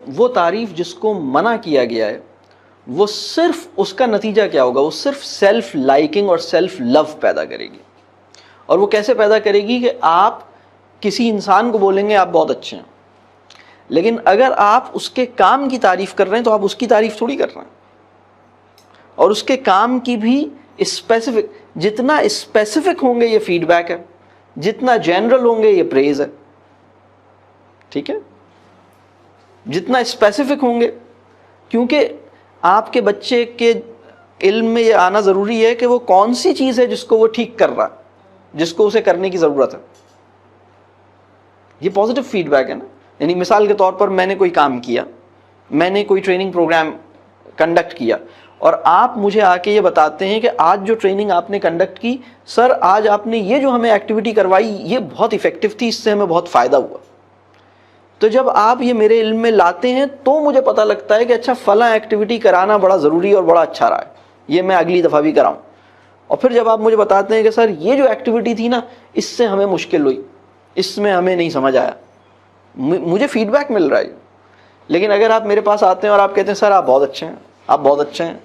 وہ تعریف جس کو منع کیا گیا ہے وہ صرف اس کا نتیجہ کیا ہوگا؟ وہ صرف سیلف لائکنگ اور سیلف لو پیدا کرے گی. اور وہ کیسے پیدا کرے گی کہ آپ کسی انسان کو بولیں گے آپ بہت اچھے ہیں، لیکن اگر آپ اس کے کام کی تعریف کر رہے ہیں تو آپ اس کی تعریف تھوڑی کر رہے ہیں. اور اس کے کام کی بھی اسپیسیفک، جتنا اسپیسیفک ہوں گے یہ فیڈ بیک ہے، جتنا جنرل ہوں گے یہ پریز ہے. ٹھیک ہے، جتنا اسپیسیفک ہوں گے، کیونکہ آپ کے بچے کے علم میں یہ آنا ضروری ہے کہ وہ کون سی چیز ہے جس کو وہ ٹھیک کر رہا ہے، جس کو اسے کرنے کی ضرورت ہے. یہ پازیٹیو فیڈ بیک ہے نا. یعنی مثال کے طور پر میں نے کوئی کام کیا، میں نے کوئی ٹریننگ پروگرام کنڈکٹ کیا، اور آپ مجھے آ کے یہ بتاتے ہیں کہ آج جو ٹریننگ آپ نے کنڈکٹ کی، سر آج آپ نے یہ جو ہمیں ایکٹیویٹی کروائی یہ بہت افیکٹو تھی، اس سے ہمیں بہت فائدہ ہوا. تو جب آپ یہ میرے علم میں لاتے ہیں تو مجھے پتہ لگتا ہے کہ اچھا فلاں ایکٹیویٹی کرانا بڑا ضروری اور بڑا اچھا رہا ہے، یہ میں اگلی دفعہ بھی کراؤں. اور پھر جب آپ مجھے بتاتے ہیں کہ سر یہ جو ایکٹیویٹی تھی نا اس سے ہمیں مشکل ہوئی، اس میں ہمیں نہیں سمجھ آیا، مجھے فیڈ بیک مل رہا ہے. لیکن اگر آپ میرے پاس آتے ہیں اور آپ کہتے ہیں سر آپ بہت اچھے ہیں، آپ بہت اچھے ہیں،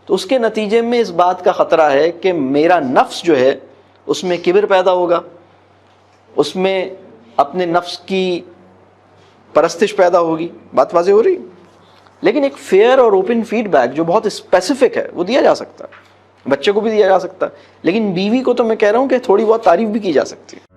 تو اس کے نتیجے میں اس بات کا خطرہ ہے کہ میرا نفس جو ہے اس میں کبر پیدا ہوگا، اس میں اپنے نفس کی پرستش پیدا ہوگی. بات واضح ہو رہی؟ لیکن ایک فیئر اور اوپن فیڈ بیک جو بہت اسپیسیفک ہے وہ دیا جا سکتا ہے، بچے کو بھی دیا جا سکتا ہے، لیکن بیوی کو تو میں کہہ رہا ہوں کہ تھوڑی بہت تعریف بھی کی جا سکتی ہے.